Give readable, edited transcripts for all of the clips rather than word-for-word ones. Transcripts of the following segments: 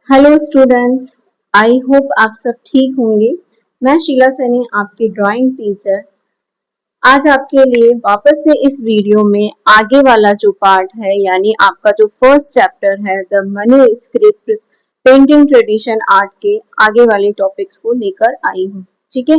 Hello students, I hope आप सब ठीक होंगे। मैं शीला सैनी, आपकी ड्राइंग टीचर, आज आपके लिए वापस से इस वीडियो में आगे वाला जो पार्ट है यानी आपका जो फर्स्ट चैप्टर है the manuscript painting tradition art के आगे वाले टॉपिक्स को लेकर आई हूँ। ठीक है,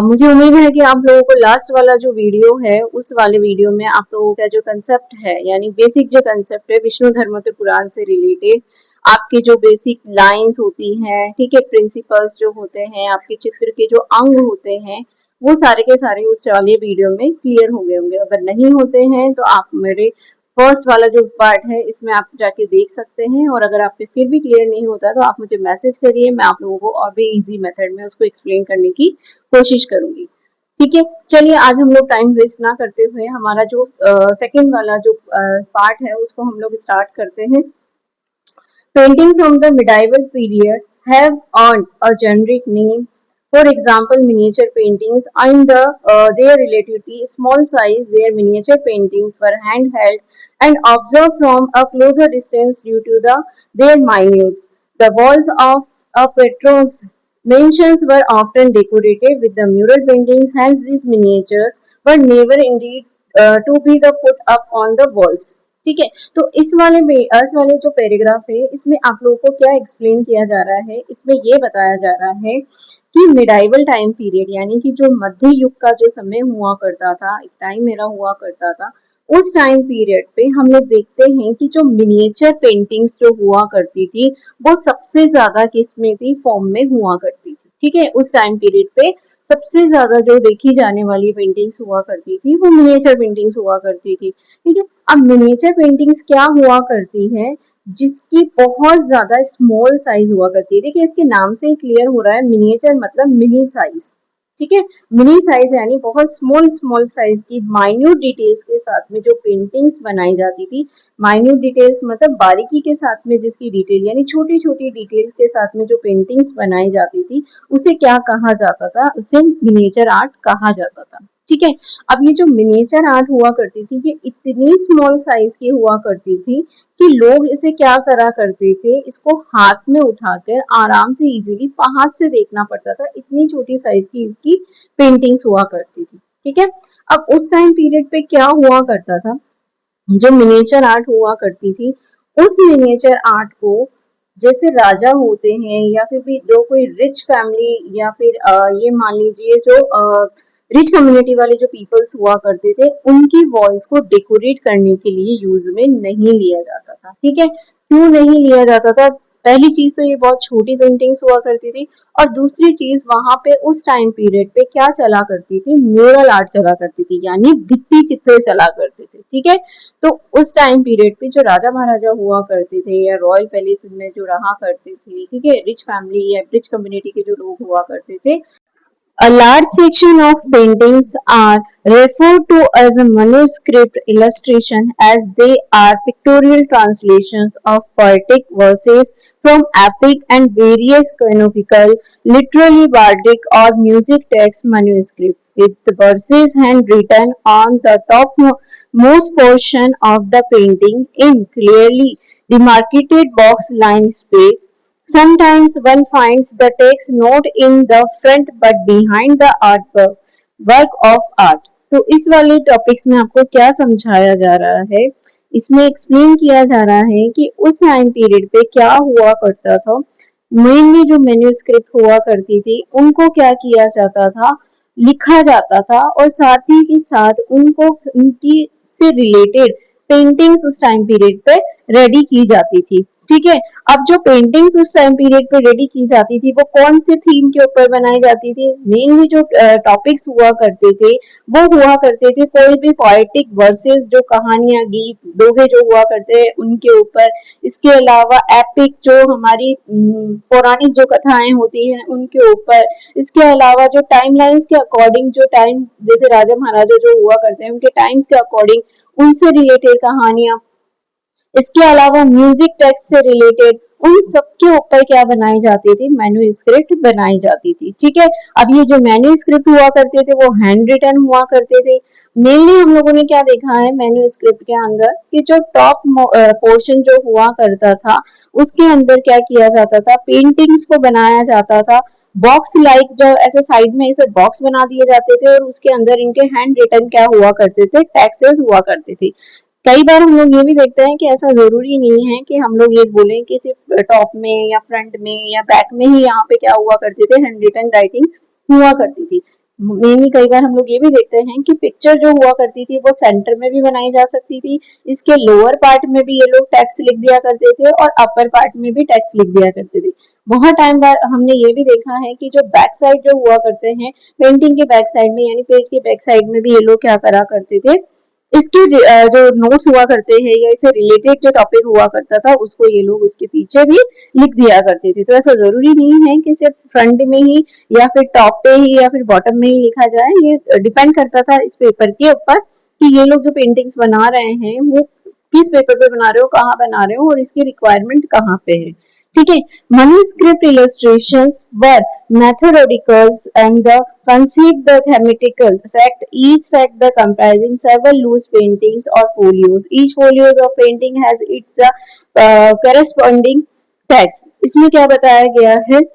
मुझे उम्मीद है कि आप लोगों को लास्ट वाला जो वीडियो है उस वाले वीडियो में आप लोगों का जो कंसेप्ट है यानी बेसिक जो कंसेप्ट है विष्णु धर्मोत्तर पुराण से रिलेटेड आपके जो बेसिक लाइंस होती हैं, ठीक है, प्रिंसिपल्स जो होते हैं, आपके चित्र के जो अंग होते हैं, वो सारे के सारे उस वाले वीडियो में क्लियर हो गए होंगे। अगर नहीं होते हैं तो आप मेरे फर्स्ट वाला जो पार्ट है इसमें आप जाके देख सकते हैं, और अगर आपके फिर भी क्लियर नहीं होता तो आप मुझे मैसेज करिए, मैं आप लोगों को और भी इजी मेथड में उसको एक्सप्लेन करने की कोशिश करूंगी। ठीक है, चलिए आज हम लोग टाइम वेस्ट ना करते हुए हमारा जो सेकंड वाला जो पार्ट है उसको हम लोग स्टार्ट करते हैं। Painting from the medieval period have earned a generic name. For example, miniature paintings in their relatively small size, their miniature paintings were handheld and observed from a closer distance due to their minutes. The walls of a patron's mansions were often decorated with the mural paintings, hence these miniatures were never indeed to be the put up on the walls. ठीक है, तो इस वाले जो paragraph है इसमें आप लोगों को क्या एक्सप्लेन किया जा रहा है, इसमें ये बताया जा रहा है कि मिडाइवल टाइम पीरियड यानी कि जो मध्य युग का जो समय हुआ करता था, एक टाइम मेरा हुआ करता था, उस टाइम पीरियड पे हम लोग देखते हैं कि जो मिनिएचर पेंटिंग्स जो हुआ करती थी वो सबसे ज्यादा किसमें थी, फॉर्म में हुआ करती थी। ठीक है, उस टाइम पीरियड पे सबसे ज्यादा जो देखी जाने वाली पेंटिंग्स हुआ करती थी वो मिनिएचर पेंटिंग्स हुआ करती थी। ठीक है, अब मिनिएचर पेंटिंग्स क्या हुआ करती है, जिसकी बहुत ज्यादा स्मॉल साइज हुआ करती है। देखिए इसके नाम से ही क्लियर हो रहा है, मिनिएचर मतलब मिनी साइज। ठीक है, मिनी साइज यानी बहुत स्मॉल स्मॉल साइज की माइन्यूट डिटेल्स के साथ में जो पेंटिंग्स बनाई जाती थी। माइन्यूट डिटेल्स मतलब बारीकी के साथ में जिसकी डिटेल यानी छोटी छोटी डिटेल्स के साथ में जो पेंटिंग्स बनाई जाती थी उसे क्या कहा जाता था, उसे मिनिएचर आर्ट कहा जाता था। ठीक है, अब ये जो मिनिएचर आर्ट हुआ करती थी ये इतनी स्मॉल साइज की हुआ करती थी कि लोग इसे क्या करा करते थे, इसको हाथ में उठाकर आराम से इजीली हाथ से देखना पड़ता था, इतनी छोटी साइज की इसकी पेंटिंग्स हुआ करती थी। ठीक है, अब उस टाइम पीरियड पे क्या हुआ करता था, जो मिनिएचर आर्ट हुआ करती थी उस मिनिएचर आर्ट को जैसे राजा होते हैं या फिर भी जो कोई रिच फैमिली या फिर ये मान लीजिए जो रिच कम्युनिटी वाले जो पीपल्स हुआ करते थे उनकी वॉल्स को डेकोरेट करने के लिए यूज में नहीं लिया जाता था। ठीक है, क्यों नहीं लिया जाता था, पहली चीज तो ये बहुत छोटी पेंटिंग्स हुआ करती थी, और दूसरी चीज वहां पे उस टाइम पीरियड पे क्या चला करती थी, म्यूरल आर्ट चला करती थी यानी भित्ति चित्र चला करते थे। ठीक है, तो उस टाइम पीरियड पे जो राजा महाराजा हुआ करते थे या रॉयल पैलेस में जो रहा करते थे, ठीक है, रिच फैमिली या रिच कम्युनिटी के जो लोग हुआ करते थे, a large section of paintings are referred to as a manuscript illustration as they are pictorial translations of poetic verses from epic and various canonical, literary bardic or music text manuscript with verses handwritten on the topmost portion of the painting in clearly demarcated box line space. Sometimes one finds the text not in the front but behind the artwork work of art. तो इस वाले topics में आपको क्या समझाया जा रहा है, इसमें एक्सप्लेन किया जा रहा है कि उस टाइम पीरियड पे क्या हुआ करता था। मेनली जो मैन्युस्क्रिप्ट हुआ करती थी उनको क्या किया जाता था, लिखा जाता था, और साथ ही के साथ उनको उनकी से रिलेटेड पेंटिंग्स उस टाइम पीरियड पे रेडी की जाती थी। ठीक है, अब जो पेंटिंग्स उस टाइम पीरियड पे रेडी की जाती थी वो कौन से थीम के ऊपर बनाई जाती थी, मेनली जो टॉपिक्स हुआ करते थे वो हुआ करते थे कोई भी पोएटिक वर्सेस जो कहानियां गीत दोहे जो हुआ करते हैं उनके ऊपर, इसके अलावा एपिक जो हमारी पौराणिक जो कथाएं होती हैं उनके ऊपर, इसके अलावा जो टाइम लाइन्स के अकॉर्डिंग जो टाइम जैसे राजा महाराजा जो हुआ करते हैं उनके टाइम्स के अकॉर्डिंग उनसे रिलेटेड कहानियां, इसके अलावा म्यूजिक टेक्स्ट से रिलेटेड उन सबके ऊपर क्या बनाई जाती थी, मैन्युस्क्रिप्ट बनाई जाती थी। ठीक है, अब ये जो मैन्युस्क्रिप्ट हुआ करते थे वो हैंड रिटन हुआ करते थे। मेनली हम लोगों ने क्या देखा है मैन्युस्क्रिप्ट के अंदर कि जो टॉप पोर्शन जो हुआ करता था उसके अंदर क्या किया जाता था, पेंटिंग्स को बनाया जाता था। बॉक्स लाइक जो ऐसे साइड में ऐसे बॉक्स बना दिए जाते थे और उसके अंदर इनके हैंड रिटन क्या हुआ करते थे, टेक्सेस हुआ करते थे। कई बार हम लोग ये भी देखते हैं कि ऐसा जरूरी नहीं है कि हम लोग ये बोलें कि सिर्फ टॉप में या फ्रंट में या बैक में ही यहाँ पे क्या हुआ करते थे, हैंड रिटन राइटिंग हुआ करती थी। मेनली कई बार हम लोग ये भी देखते हैं कि पिक्चर जो हुआ करती थी वो सेंटर में भी बनाई जा सकती थी, इसके लोअर पार्ट में भी ये लोग टेक्स्ट लिख दिया करते थे और अपर पार्ट में भी टेक्स्ट लिख दिया करते थे। बहुत टाइम बाद हमने ये भी देखा है कि जो बैक साइड जो हुआ करते हैं पेंटिंग के बैक साइड में यानी पेज के बैक साइड में भी ये लोग क्या करा करते थे, इसके जो नोट्स हुआ करते हैं या इससे रिलेटेड जो टॉपिक हुआ करता था उसको ये लोग उसके पीछे भी लिख दिया करते थे। तो ऐसा जरूरी नहीं है कि सिर्फ फ्रंट में ही या फिर टॉप पे ही या फिर बॉटम में ही लिखा जाए, ये डिपेंड करता था इस पेपर के ऊपर कि ये लोग जो पेंटिंग्स बना रहे हैं वो किस पेपर पे बना रहे हो, कहाँ बना रहे हो और इसकी रिक्वायरमेंट कहाँ पे है। ठीक है, manuscript illustrations were methodicals and the conceived the thematical set, each set the comprising several loose paintings or folios. Each folios of painting has its corresponding text. इसमें क्या बताया गया है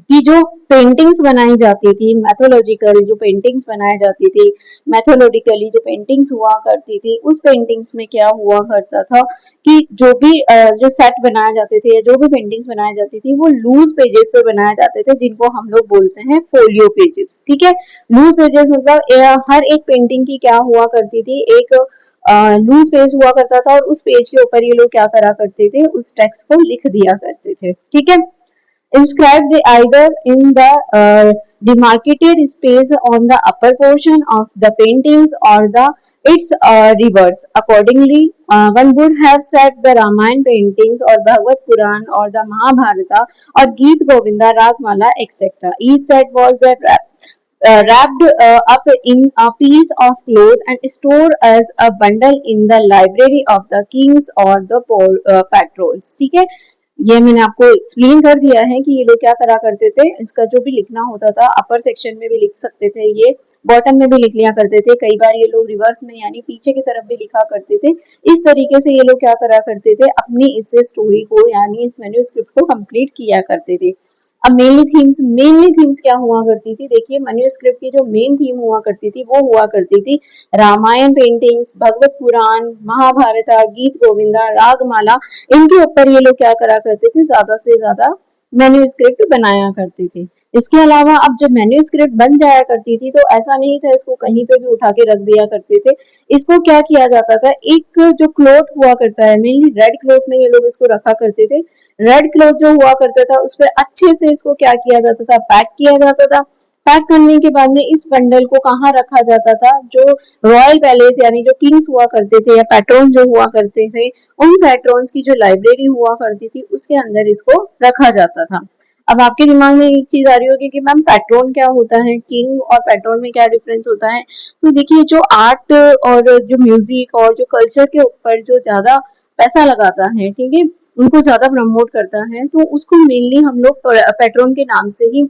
कि जो पेंटिंग्स बनाई जाती थी, मैथोलॉजिकल जो पेंटिंग्स बनाई जाती थी, मैथोलॉजिकली जो पेंटिंग्स हुआ करती थी, उस पेंटिंग्स में क्या हुआ करता था कि जो भी जो सेट बनाए जाते थे या जो भी पेंटिंग्स बनाई जाती थी वो लूज पेजेस पे बनाए जाते थे जिनको हम लोग बोलते हैं फोलियो पेजेस। ठीक है, लूज पेजेस मतलब हर एक पेंटिंग की क्या हुआ करती थी, एक लूज पेज हुआ करता था और उस पेज के ऊपर ये लोग क्या करा करते थे, उस टेक्स्ट को लिख दिया करते थे। ठीक है, inscribed either in the demarcated space on the upper portion of the paintings or the its reverse. Accordingly, one would have said the Ramayana paintings or Bhagavad Puran or the Mahabharata or Geet Govinda, Ragmala, etc. Each set was the wrapped up in a piece of cloth and stored as a bundle in the library of the kings or the patrols. ठीक है, ये मैंने आपको explain कर दिया है कि ये लोग क्या करा करते थे, इसका जो भी लिखना होता था अपर सेक्शन में भी लिख सकते थे, ये बॉटम में भी लिख लिया करते थे, कई बार ये लोग रिवर्स में यानी पीछे की तरफ भी लिखा करते थे। इस तरीके से ये लोग क्या करा करते थे, अपनी इस स्टोरी को यानी इस मैन्युस्क्रिप्ट को कंप्लीट किया करते थे। अब मेनली थीम्स क्या हुआ करती थी, देखिए मैन्युस्क्रिप्ट की जो मेन थीम हुआ करती थी वो हुआ करती थी रामायण पेंटिंग्स, भगवत पुराण, महाभारत, गीत गोविंदा, रागमाला, इनके ऊपर ये लोग क्या करा करते थे, ज्यादा से ज्यादा मैन्युस्क्रिप्ट बनाया करते थे। इसके अलावा अब जब मैन्युस्क्रिप्ट बन जाया करती थी तो ऐसा नहीं था इसको कहीं पे भी उठा के रख दिया करते थे, इसको क्या किया जाता था, एक जो क्लॉथ हुआ करता है मेनली रेड क्लॉथ में ये लोग इसको रखा करते थे। रेड क्लॉथ जो हुआ करता था उस पर अच्छे से इसको क्या किया जाता था, पैक किया जाता था। पैक करने के बाद में इस बंडल को कहाँ रखा जाता था, जो रॉयल पैलेस यानी जो किंग्स हुआ करते थे या पैट्रोन जो हुआ करते थे उन पैट्रोन्स की जो लाइब्रेरी हुआ करती थी उसके अंदर इसको रखा जाता था। अब आपके दिमाग में एक चीज आ रही होगी कि मैम पैट्रोन क्या होता है, किंग और पैट्रोन में क्या डिफरेंस होता है। तो देखिए जो आर्ट और जो म्यूजिक और जो कल्चर के ऊपर जो ज्यादा पैसा लगाता है, ठीक है, उनको ज्यादा प्रमोट करता है तो उसको मेनली हम लोग पैट्रोन के नाम से ही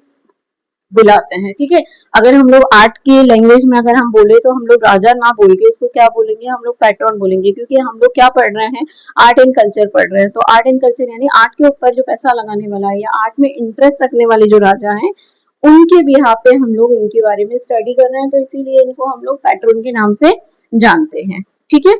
बुलाते हैं। ठीक है, अगर हम लोग आर्ट की लैंग्वेज में अगर हम बोले तो हम लोग राजा ना बोल के उसको क्या बोलेंगे, हम लोग पैट्रॉन बोलेंगे, क्योंकि हम लोग क्या पढ़ रहे हैं, आर्ट एंड कल्चर पढ़ रहे हैं। तो आर्ट एंड कल्चर यानी आर्ट के ऊपर जो पैसा लगाने वाला है या आर्ट में इंटरेस्ट रखने वाले जो राजा हैं उनके बिहाफ पे हम लोग इनके बारे में स्टडी कर रहे हैं, तो इसीलिए इनको हम लोग पैट्रोन के नाम से जानते हैं। ठीक है,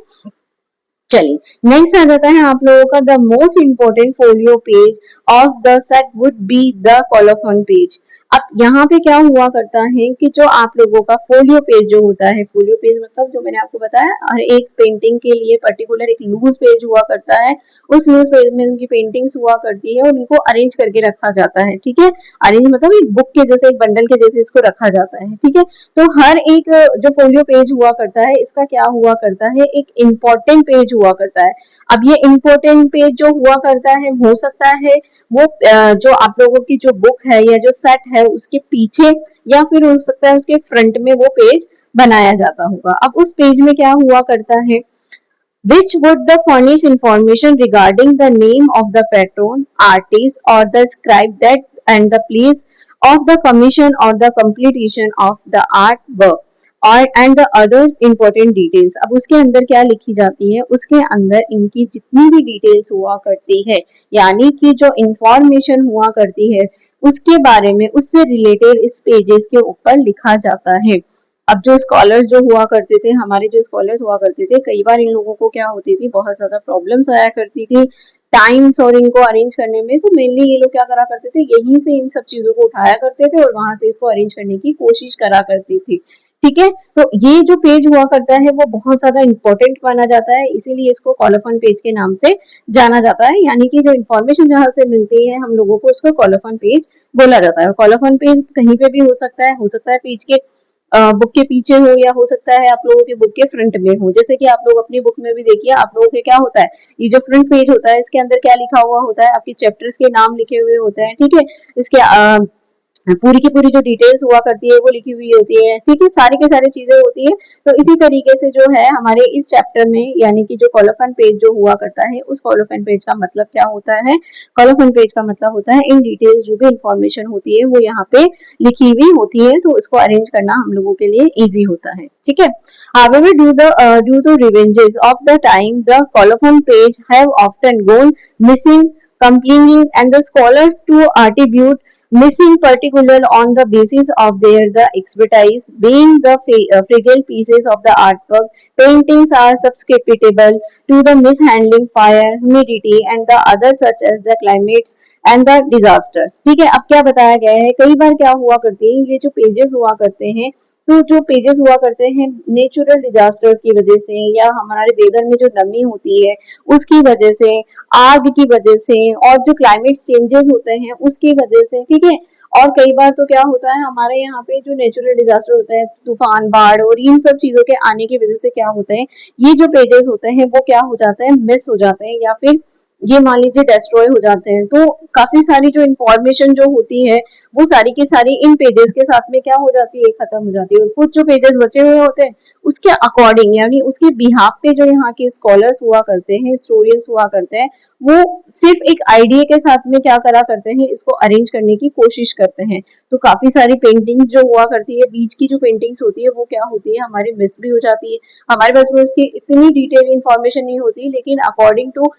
चलिए नेक्स्ट आ जाता है आप लोगों का the most important folio page of the set would be the colophon page. अब यहाँ पे क्या हुआ करता है कि जो आप लोगों का फोलियो पेज जो होता है, फोलियो पेज मतलब जो मैंने आपको बताया हर एक पेंटिंग के लिए पर्टिकुलर एक लूज पेज हुआ करता है, उस लूज पेज में उनकी पेंटिंग्स हुआ करती है और उनको अरेंज करके रखा जाता है। ठीक है, अरेंज मतलब एक बुक के जैसे एक बंडल के जैसे इसको रखा जाता है। ठीक है, तो हर एक जो फोलियो पेज हुआ करता है इसका क्या हुआ करता है, एक इम्पोर्टेंट पेज हुआ करता है। अब ये इम्पोर्टेंट पेज जो हुआ करता है हो सकता है वो जो आप लोगों की जो बुक है या जो सेट है उसके पीछे या फिर हो सकता है उसके फ्रंट में वो पेज बनाया जाता होगा। अब उस पेज में क्या हुआ करता है, which would the furnish information regarding the name of the patron, artist, or the scribe that and the place of the commission or the completion of the artwork और and the other important details. अब उसके अंदर क्या लिखी जाती है, उसके अंदर इनकी जितनी भी डिटेल्स हुआ करती है, यानी कि जो इंफॉर्मेशन हुआ करती है उसके बारे में, उससे रिलेटेड इस पेजेस के ऊपर लिखा जाता है। अब जो स्कॉलर्स जो हुआ करते थे, हमारे जो स्कॉलर्स हुआ करते थे, कई बार इन लोगों को क्या होती थी, बहुत ज्यादा प्रॉब्लम्स आया करती थी टाइम्स और इनको अरेंज करने में। तो मेनली ये लोग क्या करा करते थे, यहीं से इन सब चीजों को उठाया करते थे और वहां से इसको अरेंज करने की कोशिश करा करती थी। ठीक है, तो ये जो पेज हुआ करता है वो बहुत ज्यादा इंपॉर्टेंट माना जाता है, इसीलिए इसको कॉलोफन पेज के नाम से जाना जाता है। यानी कि जो इन्फॉर्मेशन जहां से मिलती है हम लोगों को, उसको कॉलोफन पेज बोला जाता है। कॉलोफन पेज कहीं पे भी हो सकता है पेज के बुक के पीछे हो, या हो सकता है आप लोगों के बुक के फ्रंट में हो। जैसे कि आप लोग अपनी बुक में भी देखिए, आप लोगों के क्या होता है, ये जो फ्रंट पेज होता है इसके अंदर क्या लिखा हुआ होता है, आपके चैप्टर्स के नाम लिखे हुए होते हैं। ठीक है, इसके पूरी की पूरी जो डिटेल्स हुआ करती है वो लिखी हुई होती है। ठीक है, सारी की सारी चीजें होती है। तो इसी तरीके से जो है हमारे इस चैप्टर में, यानी कि जो कॉलोफन पेज जो हुआ करता है, उस कॉलोफन पेज का मतलब क्या होता है, कॉलोफन पेज का मतलब होता है इन डिटेल्स जो भी इंफॉर्मेशन होती है वो यहाँ पे लिखी हुई होती है, तो इसको अरेंज करना हम लोगों के लिए इजी होता है। ठीक है, however due to revenges of the time, the colophon page have often gone missing, complaining and the scholars to attribute missing particular on the basis of their the expertise, being the fragile pieces of the artwork. Paintings are susceptible to the mishandling, fire, humidity and the other such as the climates and the disasters. ठीक है, अब क्या बताया गया है, कई बार क्या हुआ करती है, ये जो पेजेस हुआ करते हैं, तो जो पेजेस हुआ करते हैं नेचुरल डिजास्टर्स की वजह से, या हमारे वेदर में जो नमी होती है उसकी वजह से, आग की वजह से, और जो क्लाइमेट चेंजेस होते हैं उसकी वजह से। ठीक है, और कई बार तो क्या होता है, हमारे यहाँ पे जो नेचुरल डिजास्टर होते हैं, तूफान, बाढ़ और इन सब चीजों के आने की वजह से क्या होते हैं, ये जो पेजेस होते हैं वो क्या हो जाते हैं, मिस हो जाते हैं, या फिर ये मान लीजिए डिस्ट्रॉय हो जाते हैं। तो काफी सारी जो इंफॉर्मेशन जो होती है वो सारी की सारी इन पेजेस के साथ में क्या हो जाती है, खत्म हो जाती है। और कुछ जो पेजेस बचे हुए होते हैं उसके अकॉर्डिंग, यानी उसके बिहाफ पे जो यहाँ के स्कॉलर्स हुआ करते हैं, हिस्टोरियंस हुआ करते हैं, वो सिर्फ एक आइडिया के साथ में क्या करा करते हैं, इसको अरेंज करने की कोशिश करते हैं। तो काफी सारी पेंटिंग्स जो हुआ करती है, बीच की जो पेंटिंग्स होती है वो क्या होती है, हमारी मिस भी हो जाती है। हमारे पास में उसकी इतनी डिटेल इंफॉर्मेशन नहीं होती, लेकिन अकॉर्डिंग टू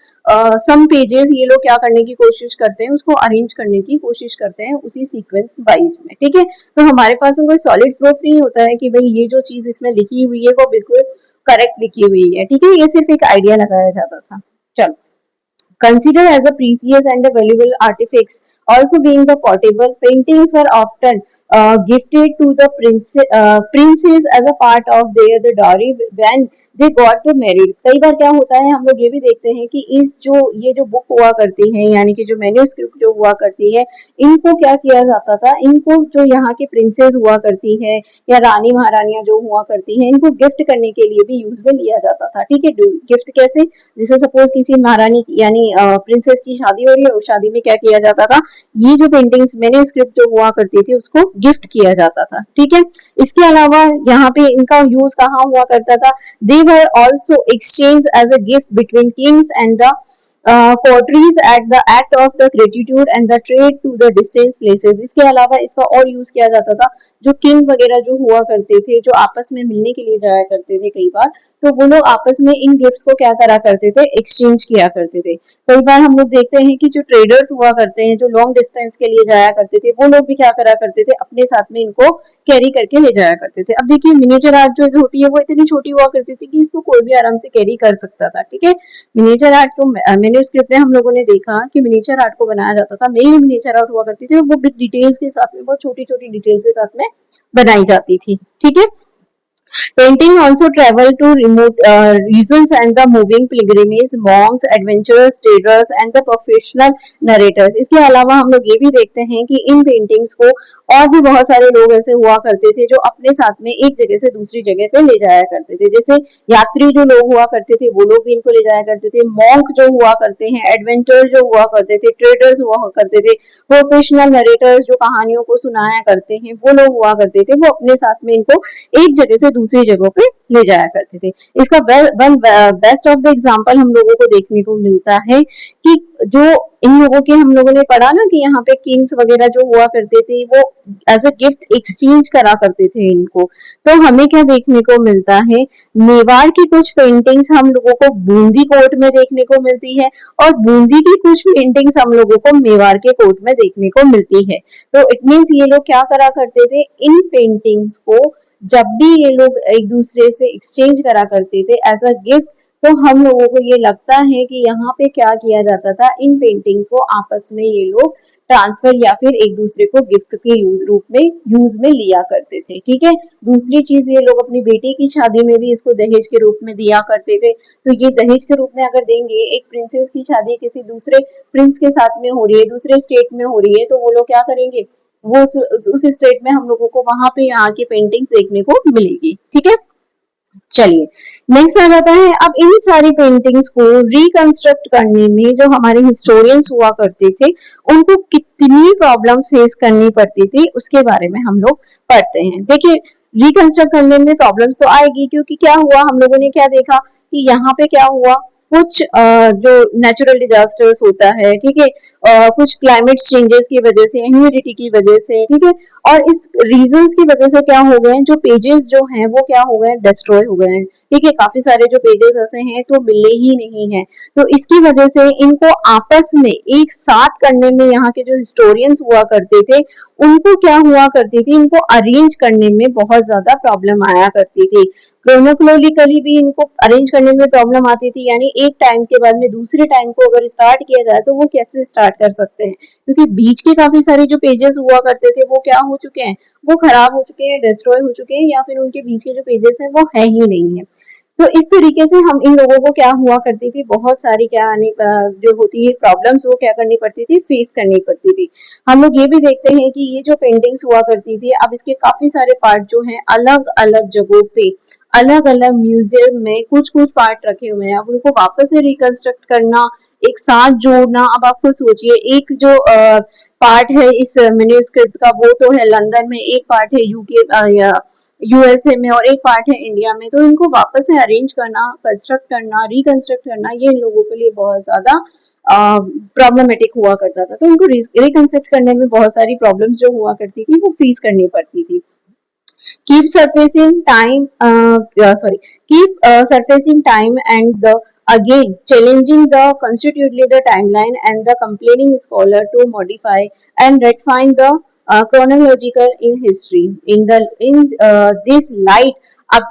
सम पेजेस ये लोग क्या करने की कोशिश करते हैं, उसको अरेंज करने की कोशिश करते हैं उसी सीक्वेंस वाइज में। ठीक है, तो हमारे पास में कोई सॉलिड प्रूफ नहीं होता है कि भाई ये जो चीज इसमें लिखी हुई है वो बिल्कुल करेक्ट लिखी हुई है। ठीक है, ये सिर्फ एक आइडिया लगाया जाता था। चलो, considered as a precious and a valuable artifacts, also being the portable, paintings were often gifted to the princes as a part of their the dowry when they got to married। कई बार क्या होता है, हम लोग ये भी देखते हैं कि ये जो बुक हुआ करती है, यानी कि जो मैन्यूस्क्रिप्ट जो हुआ करती है, इनको क्या किया जाता था, इनको जो यहाँ की प्रिंसेस हुआ करती है या रानी महारानियां जो हुआ करती है, इनको गिफ्ट करने के लिए भी यूज में लिया जाता था। ठीक है, गिफ्ट कैसे, जैसे सपोज किसी महारानी की यानी प्रिंसेस की शादी हो रही है, उस शादी में क्या किया जाता था, ये जो पेंटिंग्स मैन्यूस्क्रिप्ट जो हुआ करती थी उसको गिफ्ट किया जाता था। ठीक है, इसके अलावा यहाँ पे इनका यूज कहाँ हुआ करता था, they were also exchange as a gift between kings and the coteries at the act of the gratitude and the trade to the distance places. इसके अलावा इसका और यूज किया जाता था, जो किंग वगैरह जो हुआ करते थे, जो आपस में मिलने के लिए जाया करते थे कई बार, तो वो लोग आपस में इन गिफ्ट्स को क्या करा करते थे, एक्सचेंज किया करते थे। कई बार हम लोग देखते हैं कि जो ट्रेडर्स हुआ करते हैं, जो लॉन्ग डिस्टेंस के लिए जाया करते थे, वो लोग भी क्या करा करते थे, अपने साथ में इनको कैरी करके ले जाया करते थे। अब देखिए, मिनिएचर आर्ट जो होती है वो इतनी छोटी हुआ करती थी कि इसको कोई भी आराम से कैरी कर सकता था। ठीक है, मिनिएचर आर्ट को मैन्यूस्क्रिप्ट में हम लोगों ने देखा कि मिनिएचर आर्ट को बनाया जाता था, मेनली मिनिएचर आर्ट हुआ करती थी, वो बिग डिटेल्स के साथ में, बहुत छोटी छोटी डिटेल्स के साथ में बनाई जाती थी। ठीक है, Painting also traveled to remote regions and the moving pilgrimages, monks, adventurers, traders and the professional narrators। इसके अलावा हम लोग ये भी देखते हैं कि इन पेंटिंग्स को और भी बहुत सारे लोग ऐसे हुआ करते थे जो अपने साथ में एक जगह से दूसरी जगह पे ले जाया करते थे। जैसे यात्री जो लोग हुआ करते थे वो लोग भी इनको ले जाया करते थे, मॉन्क जो हुआ करते हैं, एडवेंचर जो हुआ करते थे, ट्रेडर्स हुआ करते थे, प्रोफेशनल नरेटर्स जो कहानियों को सुनाया करते हैं वो लोग हुआ करते थे, वो अपने साथ में इनको एक जगह से दूसरी जगह पे ले जाया करते थे। इसका बेस्ट ऑफ द एग्जाम्पल हम लोगों को देखने को मिलता है कि जो इन लोगों के हम लोगों ने पढ़ा ना कि यहाँ पे किंग्स वगैरह जो हुआ करते थे वो एज अ गिफ्ट एक्सचेंज करा करते थे इनको। तो हमें क्या देखने को मिलता है, मेवाड़ की कुछ पेंटिंग्स हम लोगों को बूंदी कोर्ट में देखने को मिलती है और बूंदी की कुछ पेंटिंग्स हम लोगों को मेवाड़ के कोर्ट में देखने को मिलती है। तो इट मीन्स ये लोग क्या करा करते थे, इन पेंटिंग्स को जब भी ये लोग एक दूसरे से एक्सचेंज करा करते थे एज अ गिफ्ट, तो हम लोगों को ये लगता है कि यहाँ पे क्या किया जाता था, इन पेंटिंग्स को आपस में ये लोग ट्रांसफर या फिर एक दूसरे को गिफ्ट के रूप में यूज में लिया करते थे। ठीक है, दूसरी चीज ये लोग अपनी बेटी की शादी में भी इसको दहेज के रूप में दिया करते थे। तो ये दहेज के रूप में अगर देंगे, एक प्रिंसेस की शादी किसी दूसरे प्रिंस के साथ में हो रही है, दूसरे स्टेट में हो रही है, तो वो लोग क्या करेंगे, वो उस स्टेट में हम लोगों को वहां पे यहाँ की पेंटिंग्स देखने को मिलेगी। ठीक है, चलिए नेक्स्ट आ जाता है। अब इन सारी पेंटिंग्स को रिकंस्ट्रक्ट करने में जो हमारे हिस्टोरियंस हुआ करते थे उनको कितनी प्रॉब्लम्स फेस करनी पड़ती थी उसके बारे में हम लोग पढ़ते हैं। देखिए, रिकंस्ट्रक्ट करने में प्रॉब्लम्स तो आएगी, क्योंकि क्या हुआ, हम लोगों ने क्या देखा कि यहाँ पे क्या हुआ, कुछ जो नेचुरल डिजास्टर्स होता है, ठीक है, कुछ क्लाइमेट चेंजेस की वजह से, ह्यूमिडिटी की वजह से, ठीक है, और इस रीजंस की वजह से क्या हो गए, जो पेजेस जो हैं वो क्या हो गए, डिस्ट्रॉय हो गए हैं। ठीक है, काफी सारे जो पेजेस ऐसे हैं तो मिले ही नहीं है। तो इसकी वजह से इनको आपस में एक साथ करने में यहाँ के जो हिस्टोरियंस हुआ करते थे उनको क्या हुआ करती थी, इनको अरेंज करने में बहुत ज्यादा प्रॉब्लम आया करती थी। क्रोनोलॉजिकली भी इनको अरेंज करने में प्रॉब्लम आती थी, यानी एक टाइम के बाद में दूसरे टाइम को अगर स्टार्ट किया जाए तो वो कैसे स्टार्ट कर सकते हैं, क्योंकि बीच के काफी सारे जो पेजेस हुआ करते थे वो क्या हो चुके हैं, वो खराब हो चुके हैं, डिस्ट्रॉय हो चुके हैं, या फिर उनके बीच के जो पेजेस हैं वो है ही नहीं है। तो इस तरीके से हम इन लोगों को क्या हुआ करती थी, बहुत सारी क्या जो होती है प्रॉब्लम्स वो क्या करनी पड़ती थी, फेस करनी पड़ती थी। हम लोग ये भी देखते हैं कि ये जो पेंटिंग्स हुआ करती थी, अब इसके काफी सारे पार्ट जो हैं अलग अलग जगहों पे, अलग अलग म्यूजियम में कुछ कुछ पार्ट रखे हुए हैं। अब उनको वापस से रिकंस्ट्रक्ट करना, एक साथ जोड़ना, अब आप खुद सोचिए, एक जो पार्ट है इस मैन्युस्क्रिप्ट का वो तो है लंदन में, एक पार्ट है यूके या यूएसए में, और एक पार्ट है इंडिया में। तो इनको वापस से अरेंज करना, कंस्ट्रक्ट करना, रिकंस्ट्रक्ट करना, ये इन लोगों के लिए बहुत ज्यादा प्रॉब्लमेटिक हुआ करता था। तो इनको रिकंस्ट्रक्ट करने में बहुत सारी प्रॉब्लम्स जो हुआ करती थी वो फेस करनी पड़ती थी। keep surfacing time keep surfacing time and the again challenging the constitutively the timeline and the complaining scholar to modify and refine the chronological in history in this light up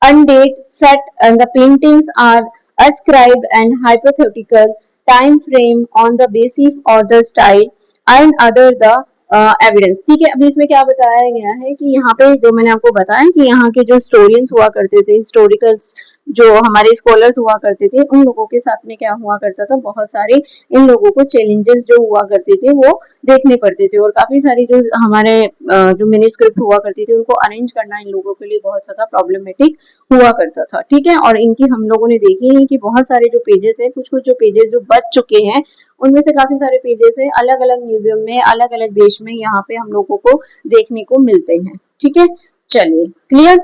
undate set and the paintings are ascribed and hypothetical time frame on the basis or the style and other the evidence. ठीक है, अभी इसमें क्या बताया गया है कि यहाँ पे जो मैंने आपको बताया कि यहाँ के जो हिस्टोरियंस हुआ करते थे, हिस्टोरिकल्स जो हमारे स्कॉलर्स हुआ करते थे, उन लोगों के साथ में क्या हुआ करता था, बहुत सारे इन लोगों को चैलेंजेस जो हुआ करते थे वो देखने पड़ते थे, और काफी सारी जो हमारे जो मैन्युस्क्रिप्ट हुआ करती थी उनको अरेंज करना इन लोगों के लिए बहुत ज्यादा प्रॉब्लमेटिक हुआ करता था। ठीक है, और इनकी हम लोगों ने देखी है कि बहुत सारे जो पेजेस है, कुछ कुछ जो पेजेस जो बच चुके हैं उनमें से काफी सारे पेजेस है अलग अलग म्यूजियम में, अलग अलग देश में यहाँ पे हम लोगों को देखने को मिलते हैं। ठीक है, चलिए क्लियर।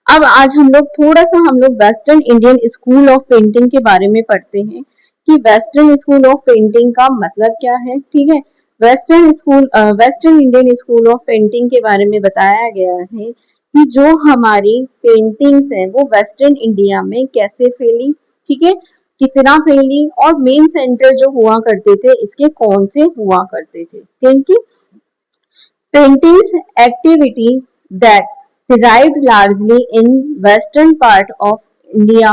अब आज हम लोग थोड़ा सा western Indian school of painting के बारे में पढ़ते हैं कि वेस्टर्न स्कूल ऑफ पेंटिंग का मतलब क्या है। ठीक है, western Indian school of painting के बारे में बताया गया है कि जो हमारी पेंटिंग्स हैं वो वेस्टर्न इंडिया में कैसे फैली, ठीक है, कितना फैली, और मेन सेंटर जो हुआ करते थे इसके कौन से हुआ करते थे। ठीक है, paintings activity that derived largely in western part of India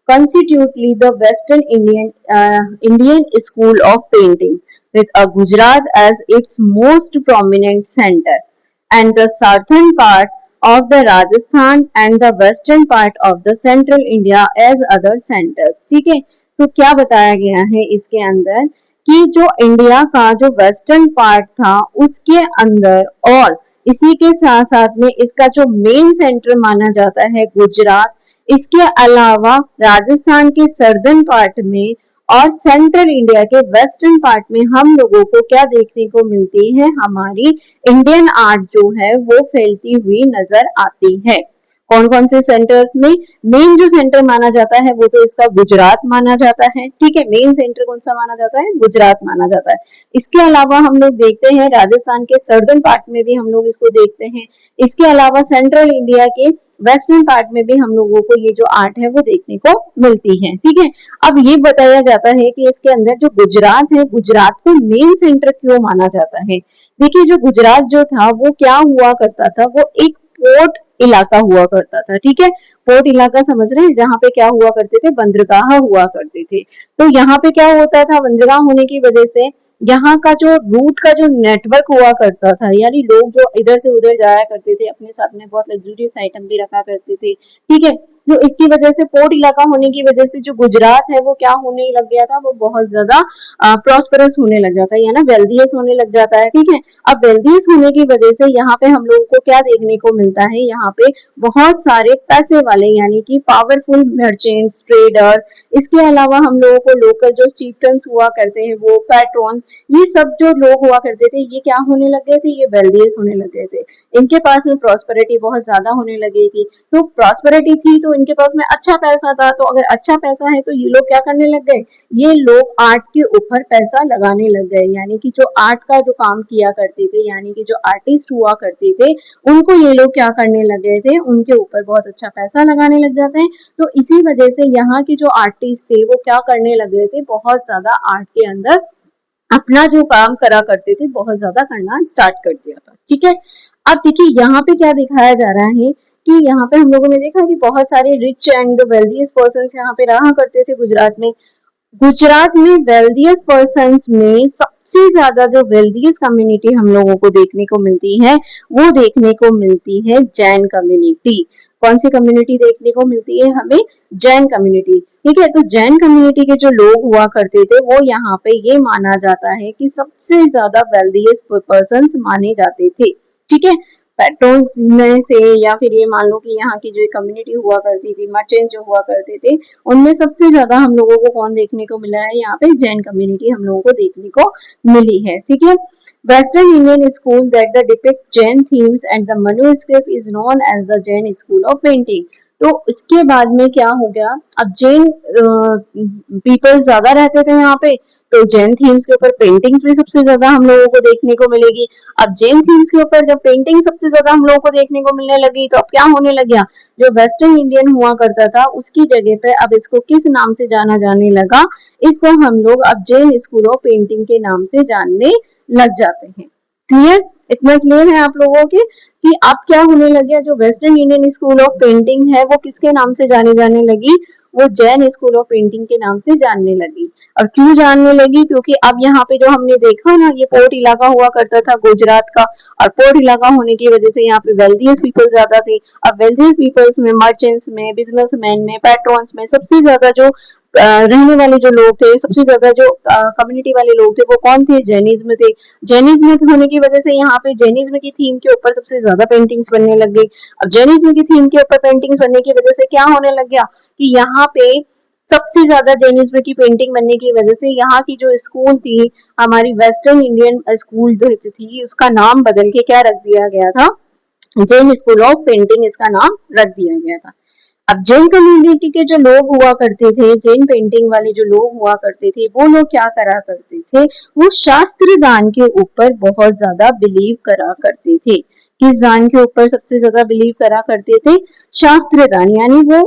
constitutely the Western Indian school of painting, with Gujarat as its most prominent center, and the southern part of the Rajasthan and the western part of the central India as other centers। ठीक है, तो क्या बताया गया है इसके अंदर कि जो इंडिया का जो वेस्टर्न पार्ट था उसके अंदर और इसी के साथ साथ में इसका जो मेन सेंटर माना जाता है गुजरात, इसके अलावा राजस्थान के सर्दर्न पार्ट में और सेंट्रल इंडिया के वेस्टर्न पार्ट में हम लोगों को क्या देखने को मिलती है, हमारी इंडियन आर्ट जो है वो फैलती हुई नजर आती है। कौन कौन से सेंटर्स में? मेन जो सेंटर माना जाता है वो तो इसका गुजरात माना जाता है, ठीक है। मेन सेंटर कौन सा माना जाता है? गुजरात माना जाता है। इसके अलावा हम लोग देखते हैं राजस्थान के सर्दर्न पार्ट में भी हम लोग इसको देखते हैं। इसके अलावा सेंट्रल इंडिया के वेस्टर्न पार्ट में भी हम लोगों को ये जो आर्ट है वो देखने को मिलती है, ठीक है। अब ये बताया जाता है कि इसके अंदर जो गुजरात है, गुजरात को मेन सेंटर क्यों माना जाता है? देखिए, जो गुजरात जो था वो क्या हुआ करता था, वो एक पोर्ट इलाका हुआ करता था, ठीक है। पोर्ट इलाका समझ रहे हैं, जहाँ पे क्या हुआ करते थे, बंदरगाह हुआ करते थे। तो यहाँ पे क्या होता था, बंदरगाह होने की वजह से यहाँ का जो रूट का जो नेटवर्क हुआ करता था, यानी लोग जो इधर से उधर जाया करते थे, अपने साथ में बहुत लग्जूरियस आइटम भी रखा करते थे, ठीक है। जो इसकी वजह से पोर्ट इलाका होने की वजह से जो गुजरात है वो क्या होने लग गया था, वो बहुत ज्यादा प्रॉस्परस होने लग जाता है, या ना वेल्दियस होने लग जाता है, ठीक है। अब वेल्दियस होने की वजह से यहाँ पे हम लोगों को क्या देखने को मिलता है, यहाँ पे बहुत सारे पैसे वाले यानी कि पावरफुल मर्चेंट्स, ट्रेडर्स, इसके अलावा हम लोगों को लोकल जो चीफ्टन्स हुआ करते हैं, वो पैट्रॉन्स, ये सब जो लोग हुआ करते थे, ये क्या होने लग गए थे, ये वेल्दियस होने लग गए थे। इनके पास में प्रॉस्पेरिटी बहुत ज्यादा होने लगी थी। तो प्रॉस्पेरिटी थी तो इनके पास में अच्छा पैसा था, तो अगर अच्छा पैसा है तो ये लोग क्या करने लग गए, ये लोग आर्ट के ऊपर पैसा लगाने लग गए, यानी कि जो आर्ट का जो काम किया करते थे, यानी कि जो आर्टिस्ट हुआ करते थे, उनको ये लोग क्या करने लग गए थे, उनके ऊपर बहुत अच्छा पैसा लगाने लग जाते हैं। तो इसी वजह से यहाँ के जो आर्टिस्ट थे वो क्या करने लग गए थे, बहुत ज्यादा आर्ट के अंदर अपना जो काम करा करते थे बहुत ज्यादा करना स्टार्ट कर दिया था, ठीक है। अब देखिए यहाँ पे क्या दिखाया जा रहा है कि यहाँ पे हम लोगों ने देखा कि बहुत सारे रिच एंड वेल्दियस पर्सन यहाँ पे रहा करते थे गुजरात में। गुजरात में वेल्दियस पर्सन्स में सबसे ज्यादा जो वेल्दियस कम्युनिटी हम लोगों को देखने को मिलती है, वो देखने को मिलती है जैन कम्युनिटी। कौन सी कम्युनिटी देखने को मिलती है हमें? जैन कम्युनिटी, ठीक है। तो जैन कम्युनिटी के जो लोग हुआ करते थे वो यहाँ पे ये माना जाता है कि सबसे ज्यादा वेल्दियस पर्सन्स माने जाते थे, ठीक है। पेट्रोन्स में से, या फिर ये मान लो कि यहाँ की जो कम्युनिटी हुआ करती थी, मर्चेंट जो हुआ करते थे, उनमें सबसे ज्यादा हम लोगों को कौन देखने को मिला है, यहाँ पे जैन कम्युनिटी हम लोगों को देखने को मिली है, ठीक है। Western Indian school that the depict Jain themes and the manuscript is known as the Jain school of painting. तो इसके बाद में क्या हो गया, अब जैन पीपल ज्यादा रहते थे यहाँ पे, तो जैन थीम्स के ऊपर पेंटिंग्स भी सबसे ज्यादा हम लोगों को देखने को मिलेगी। अब जैन थीम्स के ऊपर जब पेंटिंग सबसे ज्यादा हम लोगों को देखने को मिलने लगी, तो अब क्या होने लग गया, जो वेस्टर्न इंडियन हुआ करता था उसकी जगह पे अब इसको किस नाम से जाना जाने लगा, इसको हम लोग अब जैन स्कूल ऑफ पेंटिंग के नाम से जानने लग जाते हैं। क्लियर? इतना क्लियर है आप लोगों के कि अब क्या होने लग गया, जो western Indian school of painting है वो किसके नाम से जाने जाने लगी, वो जैन स्कूल ऑफ पेंटिंग के नाम से जानने लगी। और क्यों जानने लगी, क्योंकि अब यहाँ पे जो हमने देखा ना, ये पोर्ट इलाका हुआ करता था गुजरात का, और पोर्ट इलाका होने की वजह से यहाँ पे वेल्दियस पीपल ज्यादा थे। अब वेल्दियस पीपल्स में, मर्चेंट्स में, बिजनेसमैन में, पैट्रॉन्स में सबसे ज्यादा जो रहने वाले जो लोग थे, सबसे ज्यादा जो कम्युनिटी वाले लोग थे, वो कौन थे? जैनिज्म थे। जैनिज्म होने की वजह से यहाँ पे जैनिज्म की थीम के ऊपर सबसे ज्यादा पेंटिंग्स बनने लग गई। अब जैनिज्म की थीम के ऊपर पेंटिंग्स बनने की वजह से क्या होने लग गया कि यहाँ पे सबसे ज्यादा जैनिज्म की पेंटिंग बनने की वजह से यहाँ की जो स्कूल थी, हमारी वेस्टर्न इंडियन स्कूल जो थी, उसका नाम बदल के क्या रख दिया गया था, जैन स्कूल ऑफ पेंटिंग इसका नाम रख दिया गया था। अब जैन कम्युनिटी के जो लोग हुआ करते थे, जैन पेंटिंग वाले जो लोग हुआ करते थे, वो लोग क्या करा करते थे, वो शास्त्र दान के ऊपर बहुत ज्यादा बिलीव करा करते थे। किस दान के ऊपर सबसे ज्यादा बिलीव करा करते थे? शास्त्र दान, यानी वो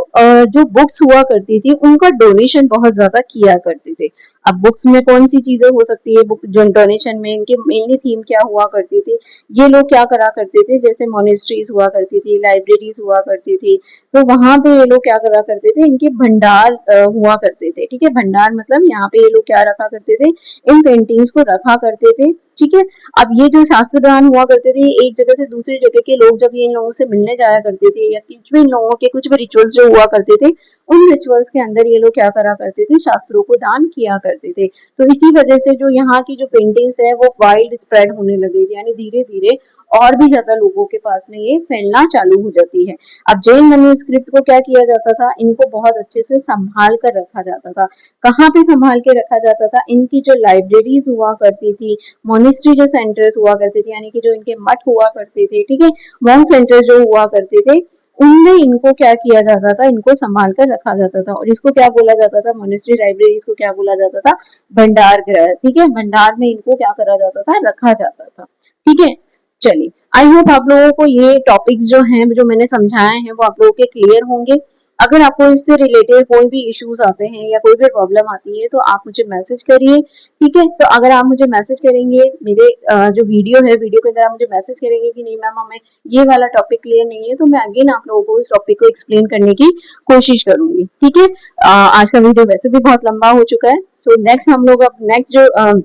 जो बुक्स हुआ करती थी उनका डोनेशन बहुत ज्यादा किया करते थे। अब बुक्स में कौन सी चीजें हो सकती है, बुक जो डोनेशन में इनके मेनली थीम क्या हुआ करती थी, ये लोग क्या करा करते थे, जैसे मोनेस्ट्रीज हुआ करती थी, लाइब्रेरीज हुआ करती थी, तो वहां पे ये लोग क्या करा करते थे, इनके भंडार हुआ करते थे, ठीक है। भंडार मतलब यहाँ पे ये लोग क्या रखा करते थे, इन पेंटिंग्स को रखा करते थे, ठीक है। अब ये जो शास्त्र दान हुआ करते थे, एक जगह से दूसरी जगह के लोग जब इन लोगों से मिलने जाया करते थे या कुछ भी इन लोगों के कुछ भी रिचुअल्स जो हुआ करते थे, उन रिचुअल्स के अंदर ये लोग क्या करा करते थे, शास्त्रों को दान किया करते थे। तो इसी वजह से जो यहाँ की जो पेंटिंग्स है वो वाइड स्प्रेड होने लगी थी, यानी धीरे धीरे और भी ज्यादा लोगों के पास में ये फैलना चालू हो जाती है। अब जैन मैन्युस्क्रिप्ट को क्या किया जाता था, इनको बहुत अच्छे से संभाल कर रखा जाता था। कहाँ पे संभाल के रखा जाता था, इनकी जो लाइब्रेरीज हुआ करती थी, मोनिस्ट्री जो सेंटर्स हुआ करते थे, यानी कि जो इनके मठ हुआ करते थे, ठीक है, मॉन्क सेंटर जो हुआ करते थे, उनमें इनको क्या किया जाता था, इनको संभाल कर रखा जाता था। और इसको क्या बोला जाता था, मोनेस्ट्री लाइब्रेरीज को क्या बोला जाता था, भंडार गृह, ठीक है, भंडार में इनको क्या करा जाता था, रखा जाता था। ठीक है, चलिए, आई होप आप लोगों को ये टॉपिक्स जो हैं, जो मैंने समझाए हैं, वो आप लोगों के क्लियर होंगे। अगर आपको इससे रिलेटेड कोई भी इश्यूज आते हैं या कोई भी प्रॉब्लम आती है तो आप मुझे मैसेज करिए। ठीक है, तो अगर आप मुझे मैसेज करेंगे, मेरे जो वीडियो है, वीडियो के अंदर आप मुझे मैसेज करेंगे कि नहीं मैम हमें ये वाला टॉपिक क्लियर नहीं है, तो मैं अगेन आप लोगों को इस टॉपिक को एक्सप्लेन करने की कोशिश करूंगी। ठीक है, आज का वीडियो वैसे भी बहुत लंबा हो चुका है, तो नेक्स्ट हम लोग अब नेक्स्ट जो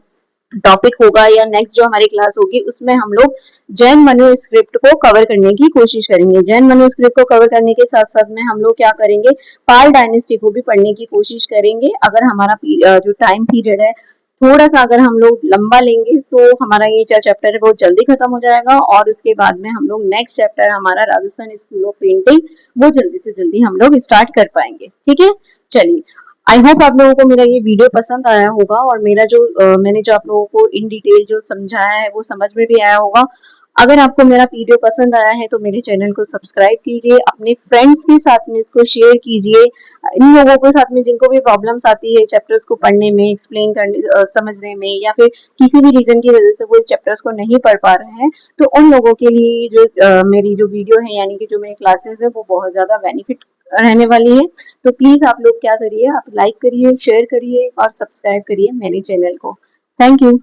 टॉपिक होगा या नेक्स्ट जो हमारी क्लास होगी उसमें हम लोग जैन मैन्युस्क्रिप्ट को कवर करने की कोशिश करेंगे। जैन मैन्युस्क्रिप्ट को कवर करने के साथ साथ में हम लोग क्या करेंगे, पाल डायनेस्टी को भी पढ़ने की कोशिश करेंगे। अगर हमारा जो टाइम पीरियड है थोड़ा सा अगर हम लोग लंबा लेंगे तो हमारा ये चैप्टर है बहुत जल्दी खत्म हो जाएगा, और उसके बाद में हम लोग नेक्स्ट चैप्टर हमारा राजस्थान स्कूल ऑफ पेंटिंग वो जल्दी से जल्दी हम लोग स्टार्ट कर पाएंगे। ठीक है, चलिए, आई होप आप लोगों को मेरा ये वीडियो पसंद आया होगा, और मेरा जो मैंने जो आप लोगों को इन डिटेल जो समझाया है वो समझ में भी आया होगा। अगर आपको मेरा वीडियो पसंद आया है तो मेरे चैनल को सब्सक्राइब कीजिए, अपने फ्रेंड्स के साथ में इसको शेयर कीजिए, इन लोगों के साथ में जिनको भी प्रॉब्लम्स आती है चैप्टर्स को पढ़ने में, एक्सप्लेन करने समझने में, या फिर किसी भी रीजन की वजह से वो चैप्टर्स को नहीं पढ़ पा रहे हैं, तो उन लोगों के लिए जो मेरी जो वीडियो है यानी कि जो मेरी क्लासेस है वो बहुत ज्यादा बेनिफिट रहने वाली है। तो प्लीज आप लोग क्या करिए, आप लाइक करिए, शेयर करिए और सब्सक्राइब करिए मेरे चैनल को। Thank you.